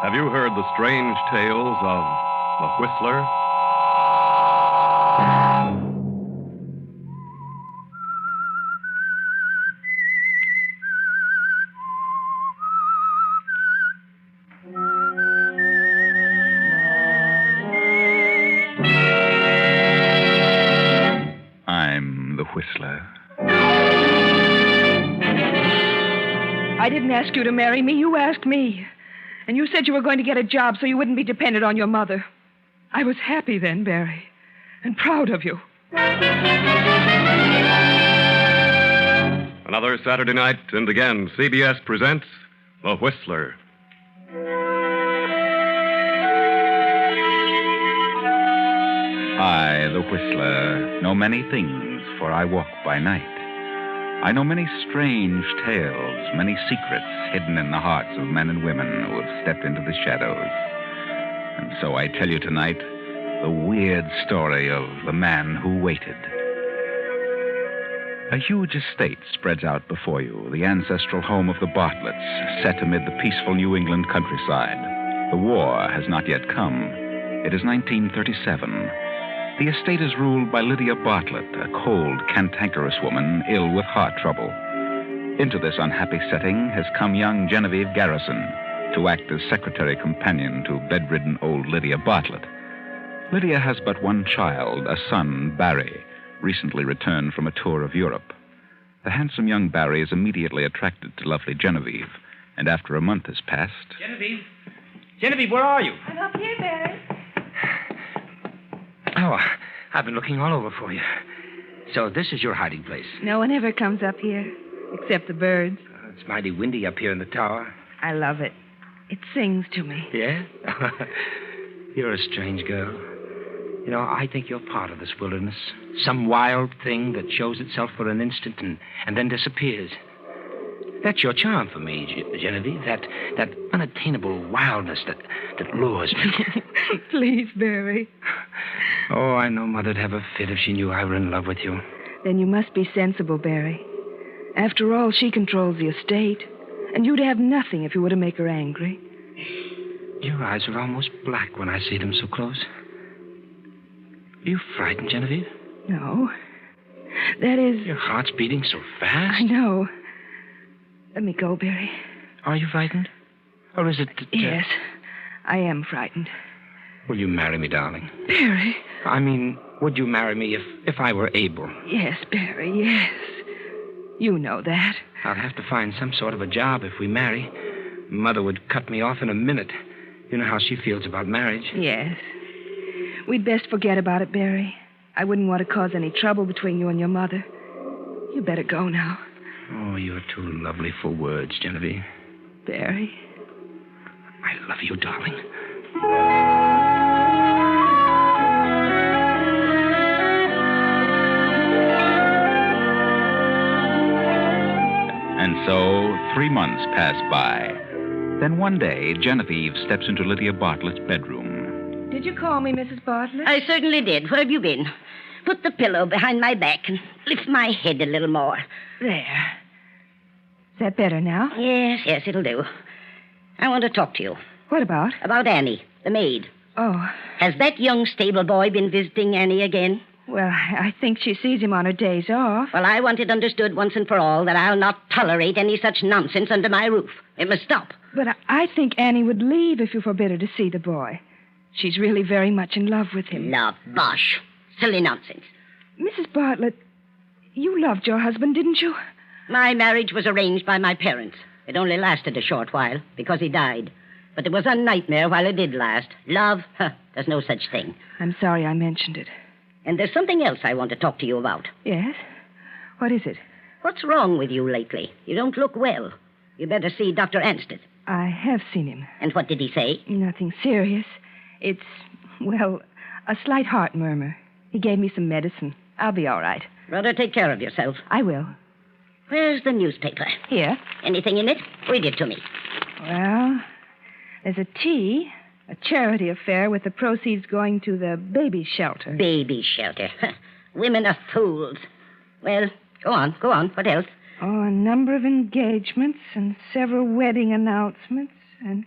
Have you heard the strange tales of the Whistler? I'm the Whistler. I didn't ask you to marry me. You asked me. And you said you were going to get a job so you wouldn't be dependent on your mother. I was happy then, Barry, and proud of you. Another Saturday night, and again, CBS presents The Whistler. I, the Whistler, know many things, for I walk by night. I know many strange tales, many secrets hidden in the hearts of men and women who have stepped into the shadows. And so I tell you tonight the weird story of the man who waited. A huge estate spreads out before you, the ancestral home of the Bartletts, set amid the peaceful New England countryside. The war has not yet come. It is 1937. The estate is ruled by Lydia Bartlett, a cold, cantankerous woman ill with heart trouble. Into this unhappy setting has come young Genevieve Garrison to act as secretary companion to bedridden old Lydia Bartlett. Lydia has but one child, a son, Barry, recently returned from a tour of Europe. The handsome young Barry is immediately attracted to lovely Genevieve, and after a month has passed... Genevieve, where are you? I'm up here, Barry. Oh, I've been looking all over for you. So this is your hiding place. No one ever comes up here, except the birds. It's mighty windy up here in the tower. I love it. It sings to me. Yeah? You're a strange girl. You know, I think you're part of this wilderness. Some wild thing that shows itself for an instant and then disappears. That's your charm for me, Genevieve. That unattainable wildness that lures me. Please, Barry. Oh, I know Mother'd have a fit if she knew I were in love with you. Then you must be sensible, Barry. After all, she controls the estate. And you'd have nothing if you were to make her angry. Your eyes are almost black when I see them so close. Are you frightened, Genevieve? No. That is... Your heart's beating so fast. I know. Let me go, Barry. Are you frightened? Or is it that... Yes, I am frightened. Will you marry me, darling? Barry. I mean, would you marry me if I were able? Yes, Barry, yes. You know that. I'll have to find some sort of a job if we marry. Mother would cut me off in a minute. You know how she feels about marriage. Yes. We'd best forget about it, Barry. I wouldn't want to cause any trouble between you and your mother. You better go now. Oh, you're too lovely for words, Genevieve. Barry. I love you, darling. And so 3 months pass by. Then one day, Genevieve steps into Lydia Bartlett's bedroom. Did you call me, Mrs. Bartlett? I certainly did. Where have you been? Put the pillow behind my back and lift my head a little more. There. Is that better now? Yes, it'll do. I want to talk to you. What about? About Annie, the maid. Oh. Has that young stable boy been visiting Annie again? Well, I think she sees him on her days off. Well, I want it understood once and for all that I'll not tolerate any such nonsense under my roof. It must stop. But I think Annie would leave if you forbid her to see the boy. She's really very much in love with him. Love, bosh. Silly nonsense. Mrs. Bartlett, you loved your husband, didn't you? My marriage was arranged by my parents. It only lasted a short while because he died. But it was a nightmare while it did last. Love? There's no such thing. I'm sorry I mentioned it. And there's something else I want to talk to you about. Yes? What is it? What's wrong with you lately? You don't look well. You better see Dr. Ansted. I have seen him. And what did he say? Nothing serious. It's, well, a slight heart murmur. He gave me some medicine. I'll be all right. Rather take care of yourself. I will. Where's the newspaper? Here. Anything in it? Read it to me. Well, there's a tea, a charity affair with the proceeds going to the baby shelter. Baby shelter. Women are fools. Well, go on. What else? Oh, a number of engagements and several wedding announcements and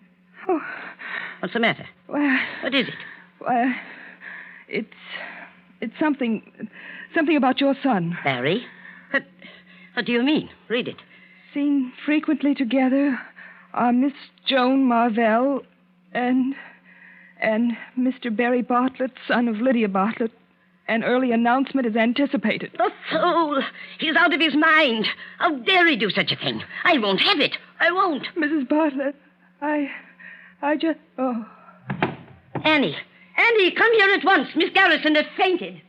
Oh, What's the matter? well, What is it? well, it's something about your son. Barry? What do you mean? Read it. Seen frequently together are Miss Joan Marvell and Mr. Barry Bartlett, son of Lydia Bartlett. An early announcement is anticipated. The fool! He's out of his mind. How dare he do such a thing? I won't have it. I won't. Mrs. Bartlett, I just... Oh. Annie, come here at once. Miss Garrison has fainted.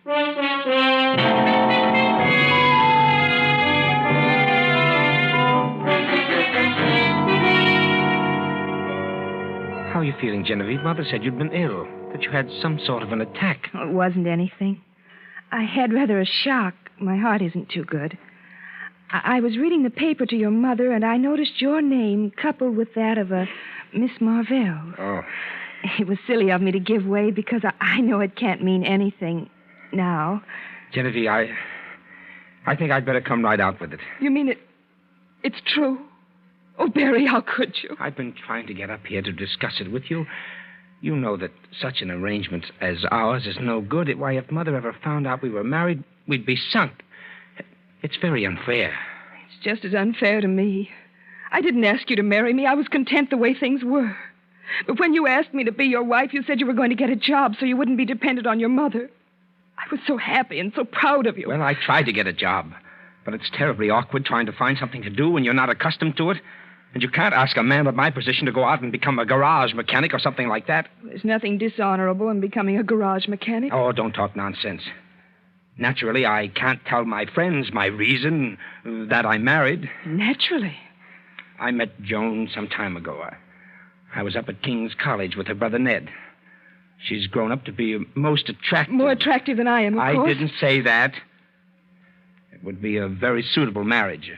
How are you feeling, Genevieve? Mother said you'd been ill, that you had some sort of an attack. It wasn't anything. I had rather a shock. My heart isn't too good. I was reading the paper to your mother, and I noticed your name coupled with that of a Miss Marvell. Oh. It was silly of me to give way because I know it can't mean anything now. Genevieve, I think I'd better come right out with it. You mean it's true? Oh, Barry, how could you? I've been trying to get up here to discuss it with you. You know that such an arrangement as ours is no good. Why, if Mother ever found out we were married, we'd be sunk. It's very unfair. It's just as unfair to me. I didn't ask you to marry me. I was content the way things were. But when you asked me to be your wife, you said you were going to get a job so you wouldn't be dependent on your mother. I was so happy and so proud of you. Well, I tried to get a job, but it's terribly awkward trying to find something to do when you're not accustomed to it. And you can't ask a man of my position to go out and become a garage mechanic or something like that. There's nothing dishonorable in becoming a garage mechanic. Oh, don't talk nonsense. Naturally, I can't tell my friends my reason that I'm married. Naturally. I met Joan some time ago. I was up at King's College with her brother Ned. She's grown up to be most attractive. More attractive than I am, of course. I didn't say that. It would be a very suitable marriage.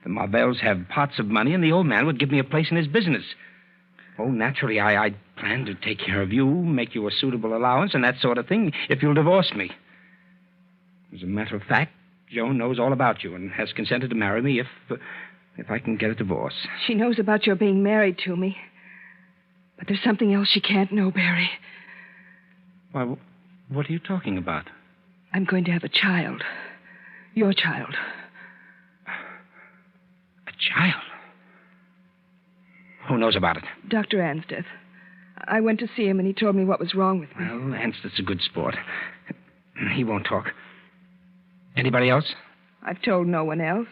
The Marvells have pots of money, and the old man would give me a place in his business. Oh, naturally, I planned to take care of you, make you a suitable allowance, and that sort of thing, if you'll divorce me. As a matter of fact, Joan knows all about you and has consented to marry me if I can get a divorce. She knows about your being married to me. But there's something else she can't know, Barry. Why, what are you talking about? I'm going to have a child. Your child. Child? Who knows about it? Dr. Ansdeth. I went to see him, and he told me what was wrong with me. Well, Ansdeth's a good sport. He won't talk. Anybody else? I've told no one else.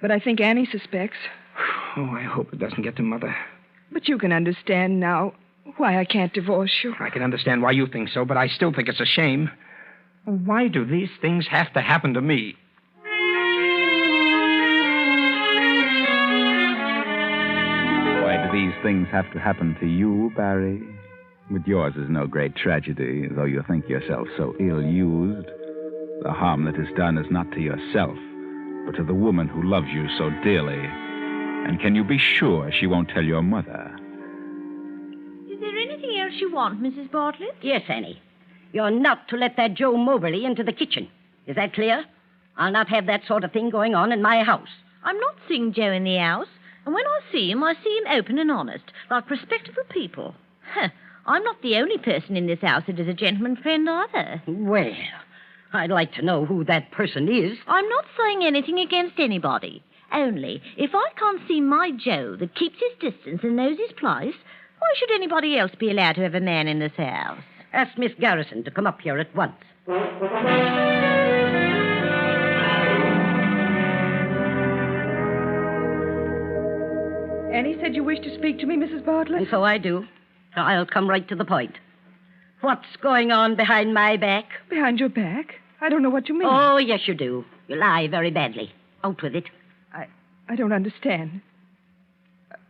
But I think Annie suspects. Oh, I hope it doesn't get to Mother. But you can understand now why I can't divorce you. I can understand why you think so, but I still think it's a shame. Why do these things have to happen to me? These things have to happen to you, Barry. But yours is no great tragedy, though you think yourself so ill-used. The harm that is done is not to yourself, but to the woman who loves you so dearly. And can you be sure she won't tell your mother? Is there anything else you want, Mrs. Bartlett? Yes, Annie. You're not to let that Joe Moberly into the kitchen. Is that clear? I'll not have that sort of thing going on in my house. I'm not seeing Joe in the house. And when I see him open and honest, like respectable people. I'm not the only person in this house that is a gentleman friend either. Well, I'd like to know who that person is. I'm not saying anything against anybody. Only, if I can't see my Joe that keeps his distance and knows his place, why should anybody else be allowed to have a man in this house? Ask Miss Garrison to come up here at once. Annie said you wished to speak to me, Mrs. Bartlett. And so I do. I'll come right to the point. What's going on behind my back? Behind your back? I don't know what you mean. Oh, yes, you do. You lie very badly. Out with it. I don't understand.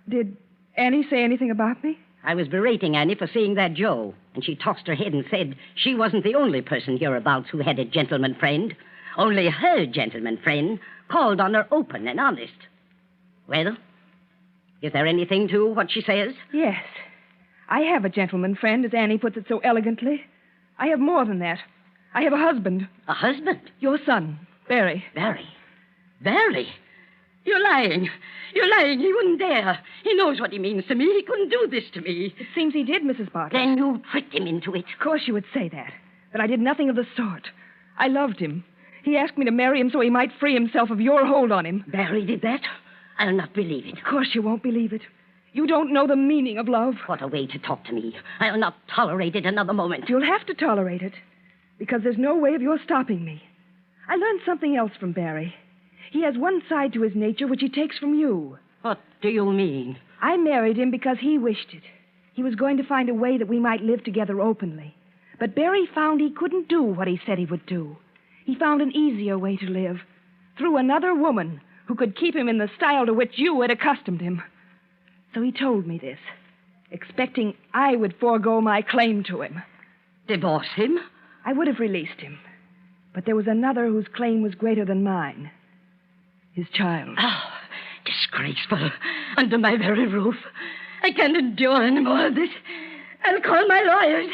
Did Annie say anything about me? I was berating Annie for seeing that Joe, and she tossed her head and said she wasn't the only person hereabouts who had a gentleman friend. Only her gentleman friend called on her open and honest. Well, is there anything to what she says? Yes. I have a gentleman friend, as Annie puts it so elegantly. I have more than that. I have a husband. A husband? Your son, Barry. Barry? Barry? You're lying. You're lying. He wouldn't dare. He knows what he means to me. He couldn't do this to me. It seems he did, Mrs. Bartlett. Then you tricked him into it. Of course you would say that. But I did nothing of the sort. I loved him. He asked me to marry him so he might free himself of your hold on him. Barry did that? I'll not believe it. Of course you won't believe it. You don't know the meaning of love. What a way to talk to me. I'll not tolerate it another moment. You'll have to tolerate it. Because there's no way of your stopping me. I learned something else from Barry. He has one side to his nature which he takes from you. What do you mean? I married him because he wished it. He was going to find a way that we might live together openly. But Barry found he couldn't do what he said he would do. He found an easier way to live. Through another woman who could keep him in the style to which you had accustomed him. So he told me this, expecting I would forego my claim to him. Divorce him? I would have released him. But there was another whose claim was greater than mine. His child. Oh, disgraceful. Under my very roof. I can't endure any more of this. I'll call my lawyers.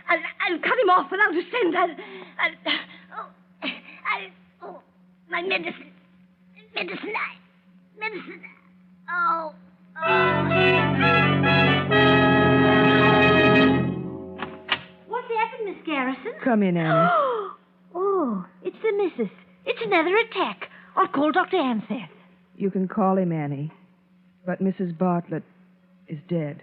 I'll cut him off without a cent. My medicine. Medicine. Oh. What's happened, Miss Garrison? Come in, Annie. Oh, it's the missus. It's another attack. I'll call Dr. Anseth. You can call him Annie. But Mrs. Bartlett is dead.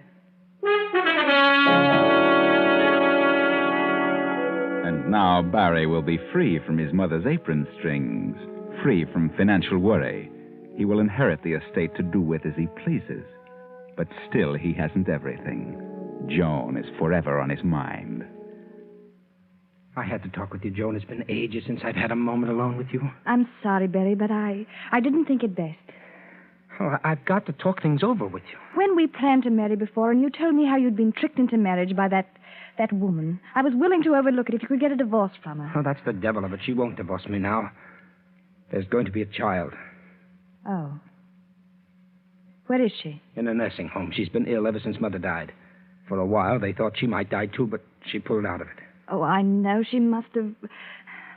And now Barry will be free from his mother's apron strings, free from financial worry. He will inherit the estate to do with as he pleases. But still, he hasn't everything. Joan is forever on his mind. I had to talk with you, Joan. It's been ages since I've had a moment alone with you. I'm sorry, Barry, but I didn't think it best. Oh, I've got to talk things over with you. When we planned to marry before, and you told me how you'd been tricked into marriage by that woman, I was willing to overlook it if you could get a divorce from her. Oh, that's the devil of it. She won't divorce me now. There's going to be a child. Oh. Where is she? In a nursing home. She's been ill ever since Mother died. For a while, they thought she might die, too, but she pulled out of it. Oh, I know she must have,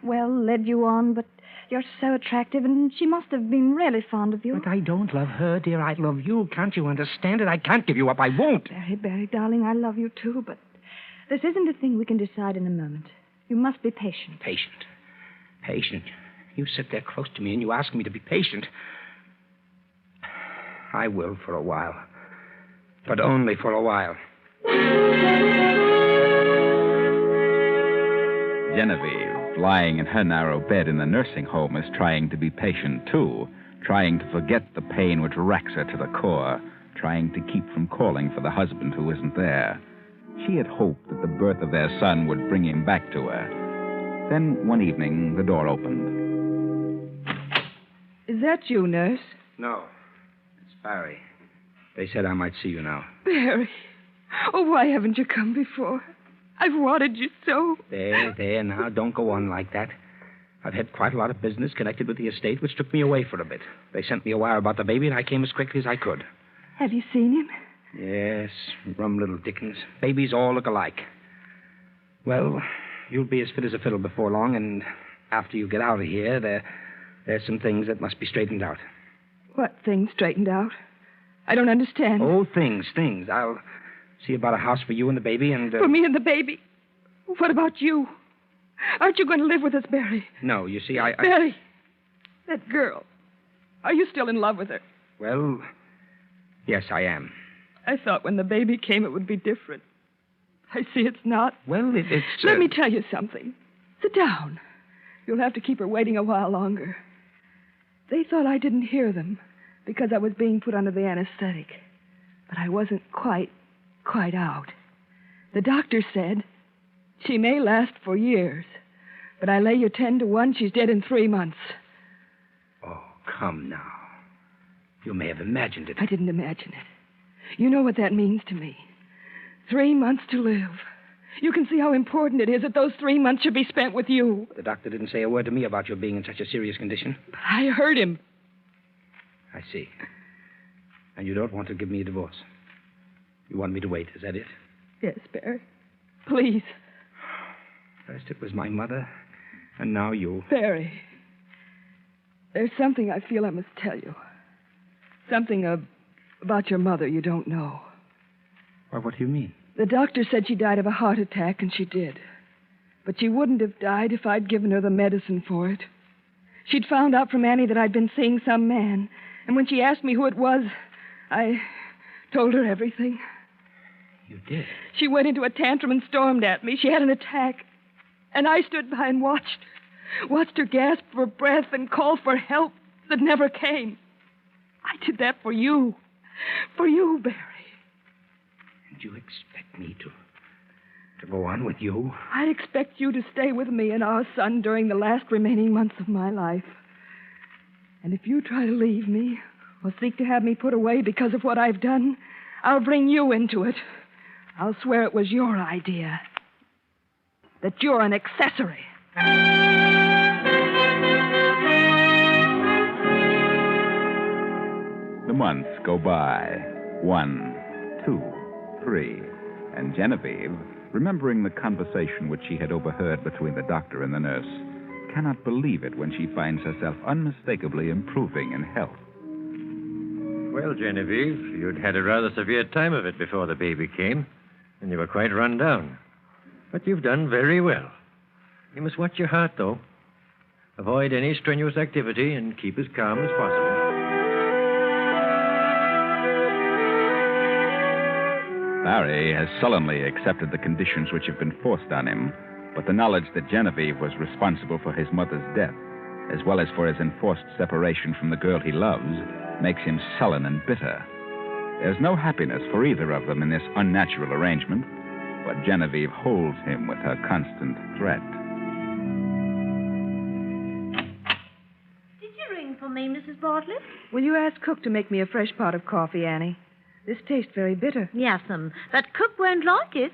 led you on, but you're so attractive, and she must have been really fond of you. But I don't love her, dear. I love you. Can't you understand it? I can't give you up. I won't. Barry, darling, I love you, too, but this isn't a thing we can decide in a moment. You must be patient. Patient. You sit there close to me and you ask me to be patient. I will for a while. But only for a while. Genevieve, lying in her narrow bed in the nursing home, is trying to be patient, too, trying to forget the pain which racks her to the core, trying to keep from calling for the husband who isn't there. She had hoped that the birth of their son would bring him back to her. Then, one evening, the door opened. Is that you, nurse? No. It's Barry. They said I might see you now. Barry. Oh, why haven't you come before? I've wanted you so. There, now. Don't go on like that. I've had quite a lot of business connected with the estate, which took me away for a bit. They sent me a wire about the baby, and I came as quickly as I could. Have you seen him? Yes, rum little Dickens. Babies all look alike. Well, you'll be as fit as a fiddle before long, and after you get out of here, there's some things that must be straightened out. What things straightened out? I don't understand. Oh, things. I'll see about a house for you and the baby, and... For me and the baby? What about you? Aren't you going to live with us, Barry? No, you see, I... Barry, that girl. Are you still in love with her? Well, yes, I am. I thought when the baby came it would be different. I see it's not. Well, it's... Let me tell you something. Sit down. You'll have to keep her waiting a while longer. They thought I didn't hear them because I was being put under the anesthetic. But I wasn't quite out. The doctor said she may last for years, but I lay you 10-1 she's dead in 3 months. Oh, come now. You may have imagined it. I didn't imagine it. You know what that means to me. 3 months to live. You can see how important it is that those 3 months should be spent with you. The doctor didn't say a word to me about your being in such a serious condition. But I heard him. I see. And you don't want to give me a divorce. You want me to wait, is that it? Yes, Barry. Please. First it was my mother, and now you. Barry. There's something I feel I must tell you. Something about your mother you don't know. Well, what do you mean? The doctor said she died of a heart attack, and she did. But she wouldn't have died if I'd given her the medicine for it. She'd found out from Annie that I'd been seeing some man. And when she asked me who it was, I told her everything. You did? She went into a tantrum and stormed at me. She had an attack. And I stood by and watched her. Watched her gasp for breath and call for help that never came. I did that for you. For you, Barry. And you expect me to go on with you? I'd expect you to stay with me and our son during the last remaining months of my life. And if you try to leave me or seek to have me put away because of what I've done, I'll bring you into it. I'll swear it was your idea. That you're an accessory. The months go by. 1, 2, 3. And Genevieve, remembering the conversation which she had overheard between the doctor and the nurse, cannot believe it when she finds herself unmistakably improving in health. Well, Genevieve, you'd had a rather severe time of it before the baby came, and you were quite run down. But you've done very well. You must watch your heart, though. Avoid any strenuous activity and keep as calm as possible. Barry has sullenly accepted the conditions which have been forced on him, but the knowledge that Genevieve was responsible for his mother's death, as well as for his enforced separation from the girl he loves, makes him sullen and bitter. There's no happiness for either of them in this unnatural arrangement, but Genevieve holds him with her constant threat. Did you ring for me, Mrs. Bartlett? Will you ask Cook to make me a fresh pot of coffee, Annie? This tastes very bitter. Yes'm. But cook won't like it.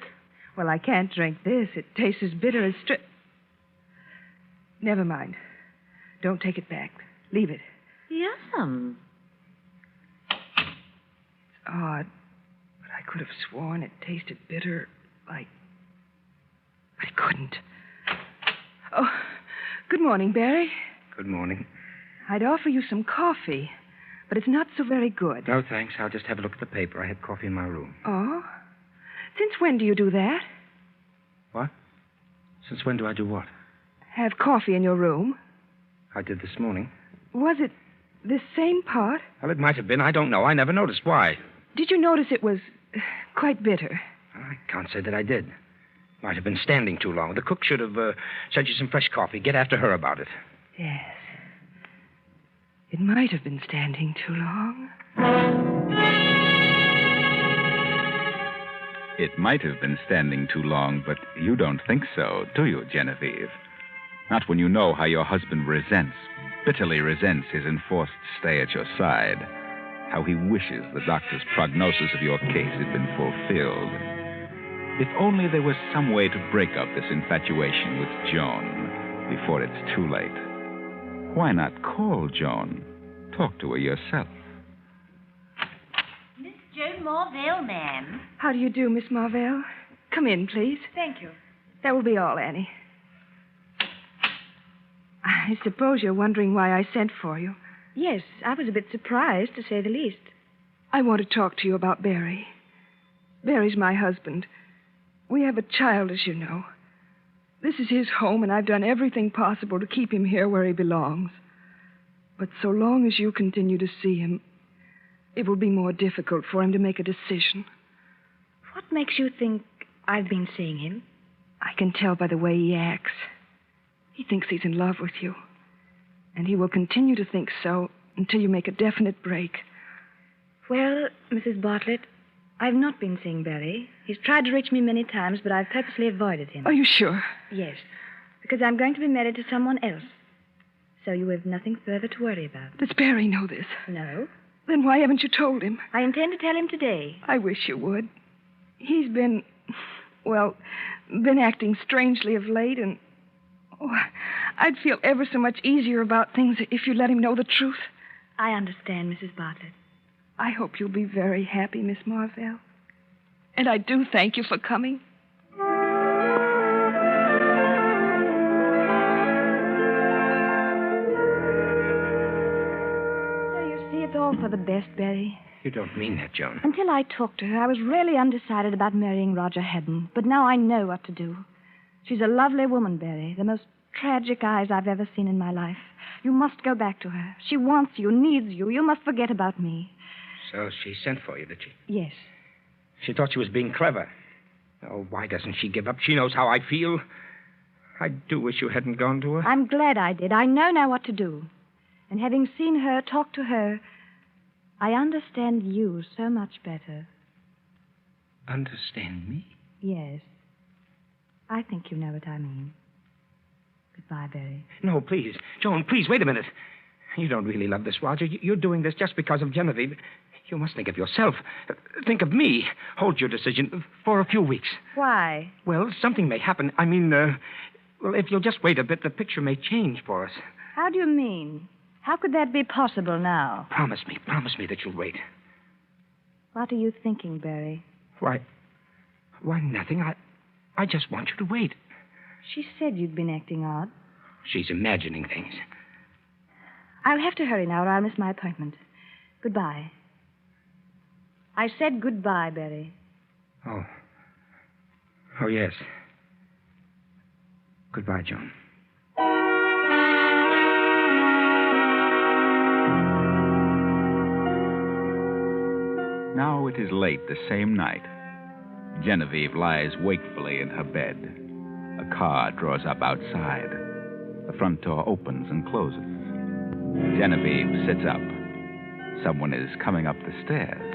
Well, I can't drink this. It tastes as bitter as Never mind. Don't take it back. Leave it. Yes'm. It's odd, but I could have sworn it tasted bitter like... I couldn't. Oh, good morning, Barry. Good morning. I'd offer you some coffee, but it's not so very good. No, thanks. I'll just have a look at the paper. I had coffee in my room. Oh? Since when do you do that? What? Since when do I do what? Have coffee in your room? I did this morning. Was it this same pot? Well, it might have been. I don't know. I never noticed. Why? Did you notice it was quite bitter? I can't say that I did. Might have been standing too long. The cook should have sent you some fresh coffee. Get after her about it. Yes. It might have been standing too long. It might have been standing too long, but you don't think so, do you, Genevieve? Not when you know how your husband bitterly resents his enforced stay at your side, how he wishes the doctor's prognosis of your case had been fulfilled. If only there was some way to break up this infatuation with Joan before it's too late. Why not call Joan? Talk to her yourself. Miss Joan Marvell, ma'am. How do you do, Miss Marvell? Come in, please. Thank you. That will be all, Annie. I suppose you're wondering why I sent for you. Yes, I was a bit surprised, to say the least. I want to talk to you about Barry. Barry's my husband. We have a child, as you know. This is his home, and I've done everything possible to keep him here where he belongs. But so long as you continue to see him, it will be more difficult for him to make a decision. What makes you think I've been seeing him? I can tell by the way he acts. He thinks he's in love with you. And he will continue to think so until you make a definite break. Well, Mrs. Bartlett, I've not been seeing Barry. He's tried to reach me many times, but I've purposely avoided him. Are you sure? Yes, because I'm going to be married to someone else. So you have nothing further to worry about. Does Barry know this? No. Then why haven't you told him? I intend to tell him today. I wish you would. He's been acting strangely of late, and I'd feel ever so much easier about things if you let him know the truth. I understand, Mrs. Bartlett. I hope you'll be very happy, Miss Marvell. And I do thank you for coming. So you see, it's all for for the best, Barry. You don't mean that, Joan. Until I talked to her, I was really undecided about marrying Roger Hedden. But now I know what to do. She's a lovely woman, Barry. The most tragic eyes I've ever seen in my life. You must go back to her. She wants you, needs you. You must forget about me. So she sent for you, did she? Yes. She thought she was being clever. Oh, why doesn't she give up? She knows how I feel. I do wish you hadn't gone to her. I'm glad I did. I know now what to do. And having seen her, talked to her, I understand you so much better. Understand me? Yes. I think you know what I mean. Goodbye, Barry. No, please. Joan, please, wait a minute. You don't really love this, Roger. You're doing this just because of Genevieve. You must think of yourself. Think of me. Hold your decision for a few weeks. Why? Well, something may happen. Well, if you'll just wait a bit, the picture may change for us. How do you mean? How could that be possible now? Promise me that you'll wait. What are you thinking, Barry? Why, nothing. I just want you to wait. She said you'd been acting odd. She's imagining things. I'll have to hurry now or I'll miss my appointment. Goodbye. I said goodbye, Barry. Oh, yes. Goodbye, Joan. Now it is late the same night. Genevieve lies wakefully in her bed. A car draws up outside. The front door opens and closes. Genevieve sits up. Someone is coming up the stairs.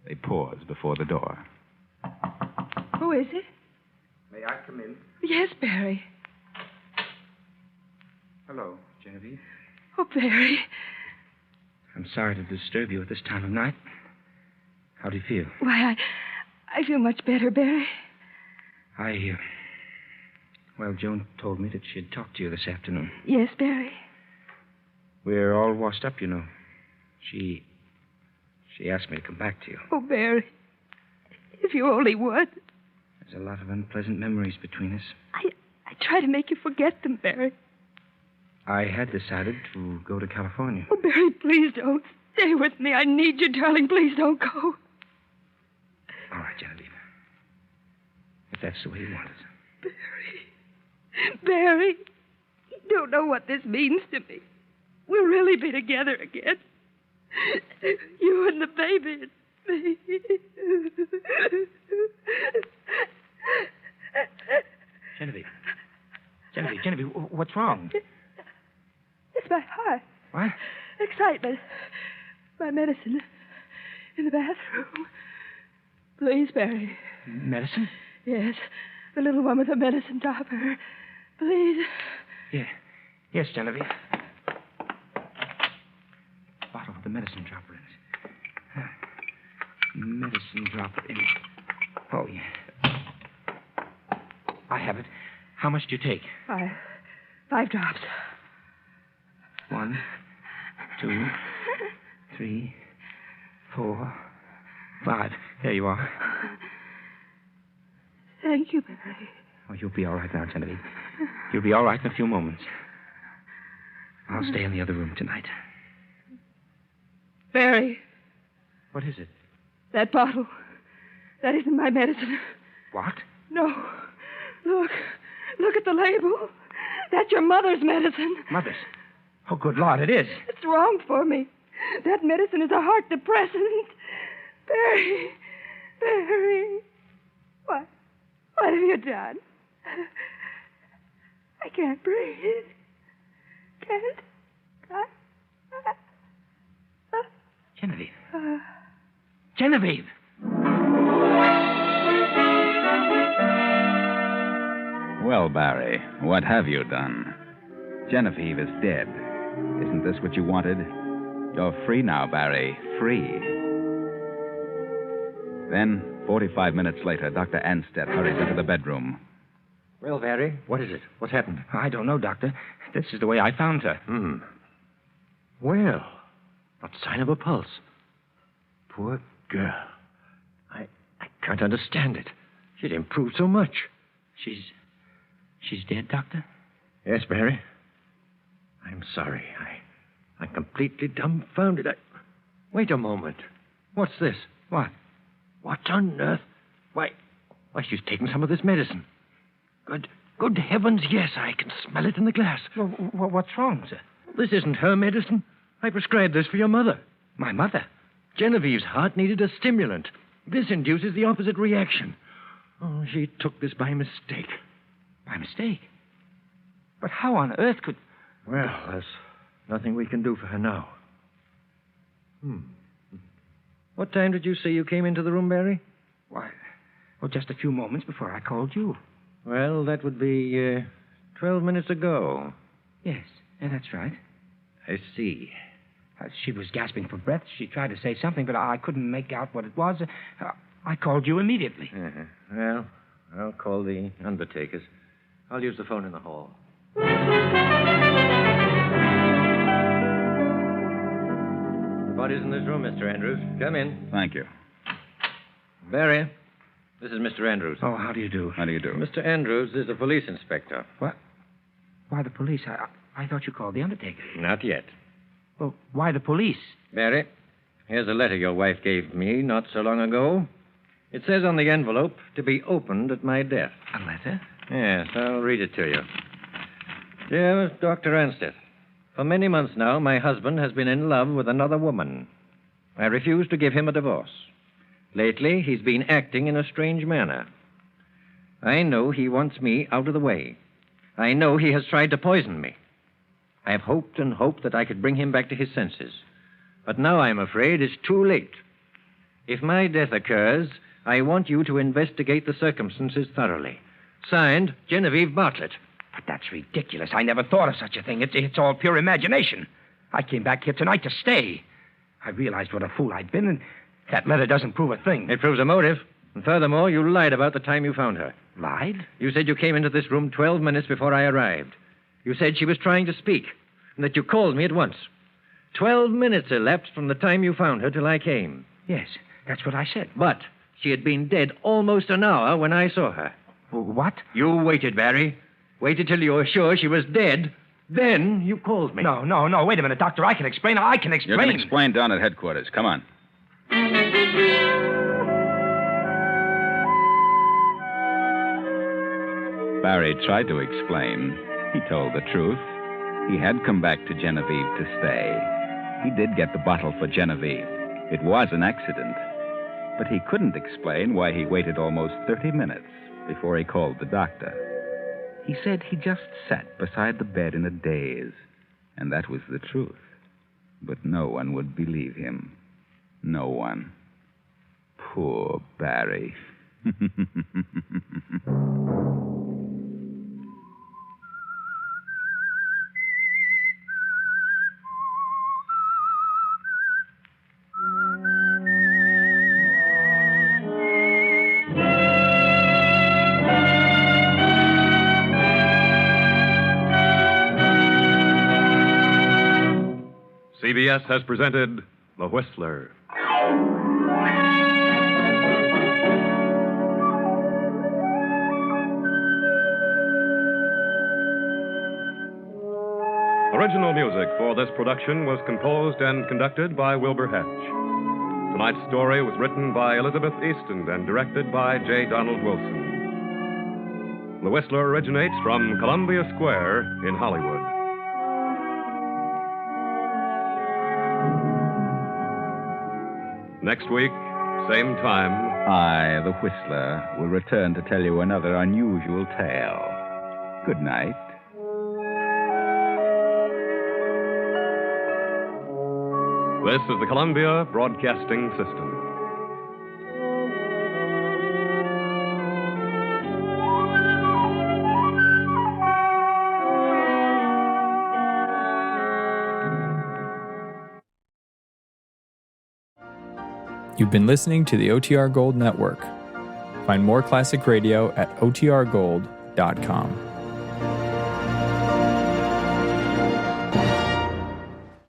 They pause before the door. Who is it? May I come in? Yes, Barry. Hello, Genevieve. Oh, Barry. I'm sorry to disturb you at this time of night. How do you feel? Why, I feel much better, Barry. Well, Joan told me that she'd talked to you this afternoon. Yes, Barry. We're all washed up, you know. She asked me to come back to you. Oh, Barry. If you only would. There's a lot of unpleasant memories between us. I try to make you forget them, Barry. I had decided to go to California. Oh, Barry, please don't. Stay with me. I need you, darling. Please don't go. All right, Genevieve. If that's the way you want it. Barry, you don't know what this means to me. We'll really be together again. You and the baby and me. Genevieve, what's wrong? It's my heart. What? Excitement. My medicine in the bathroom. Please, Barry. Medicine? Yes. The little one with the medicine dropper. Please. Yeah. Yes, Genevieve. Bottle with the medicine dropper in it. Medicine dropper in it. Oh, yeah. I have it. How much do you take? 5 drops. 1, 2, 3, 4, 5. There you are. Thank you, Barry. Oh, you'll be all right now, Genevieve. You'll be all right in a few moments. I'll stay in the other room tonight. Barry, What is it? that bottle. That isn't my medicine. What? No. Look at the label. That's your mother's medicine. Mother's? Oh, good Lord, it is. It's wrong for me. That medicine is a heart depressant. Barry. What have you done? I can't breathe. Can't. Genevieve. Genevieve! Well, Barry, what have you done? Genevieve is dead. Isn't this what you wanted? You're free now, Barry. Free. Then, 45 minutes later, Dr. Anstead hurries into the bedroom. Well, Barry, what is it? What's happened? I don't know, Doctor. This is the way I found her. Well, not sign of a pulse. Poor girl. I can't understand it. She'd improved so much. She's dead, Doctor? Yes, Barry. I'm sorry. I'm completely dumbfounded. Wait a moment. What's this? What? What on earth? Why, she's taken some of this medicine. Good heavens, yes, I can smell it in the glass. Well, what's wrong, sir? This isn't her medicine. I prescribed this for your mother. My mother? Genevieve's heart needed a stimulant. This induces the opposite reaction. Oh, she took this by mistake. By mistake? But how on earth could... Well, there's nothing we can do for her now. What time did you say you came into the room, Barry? Why, well, just a few moments before I called you. Well, that would be 12 minutes ago. Yes, that's right. I see. She was gasping for breath. She tried to say something, but I couldn't make out what it was. I called you immediately. Uh-huh. Well, I'll call the undertakers. I'll use the phone in the hall. The body's in this room, Mr. Andrews. Come in. Thank you. Barry, this is Mr. Andrews. Oh, how do you do? How do you do? Mr. Andrews is a police inspector. What? Why the police? I thought you called the undertaker. Not yet. Well, why the police? Barry, here's a letter your wife gave me not so long ago. It says on the envelope, to be opened at my death. A letter? Yes, I'll read it to you. Dear Dr. Ansteth, for many months now, my husband has been in love with another woman. I refuse to give him a divorce. Lately, he's been acting in a strange manner. I know he wants me out of the way. I know he has tried to poison me. I have hoped and hoped that I could bring him back to his senses. But now I'm afraid it's too late. If my death occurs, I want you to investigate the circumstances thoroughly. Signed, Genevieve Bartlett. But that's ridiculous. I never thought of such a thing. It's all pure imagination. I came back here tonight to stay. I realized what a fool I'd been, and that letter doesn't prove a thing. It proves a motive. And furthermore, you lied about the time you found her. Lied? You said you came into this room 12 minutes before I arrived. You said she was trying to speak, and that you called me at once. 12 minutes elapsed from the time you found her till I came. Yes, that's what I said. But she had been dead almost an hour when I saw her. What? You waited, Barry. Waited till you were sure she was dead. Then you called me. No. Wait a minute, Doctor. I can explain. You can explain down at headquarters. Come on. Barry tried to explain. He told the truth. He had come back to Genevieve to stay. He did get the bottle for Genevieve. It was an accident. But he couldn't explain why he waited almost 30 minutes before he called the doctor. He said he just sat beside the bed in a daze, and that was the truth. But no one would believe him. No one. Poor Barry. CBS has presented The Whistler. Original music for this production was composed and conducted by Wilbur Hatch. Tonight's story was written by Elizabeth Easton and directed by J. Donald Wilson. The Whistler originates from Columbia Square in Hollywood. Next week, same time. I, the Whistler, will return to tell you another unusual tale. Good night. This is the Columbia Broadcasting System. You've been listening to the OTR Gold Network. Find more classic radio at otrgold.com.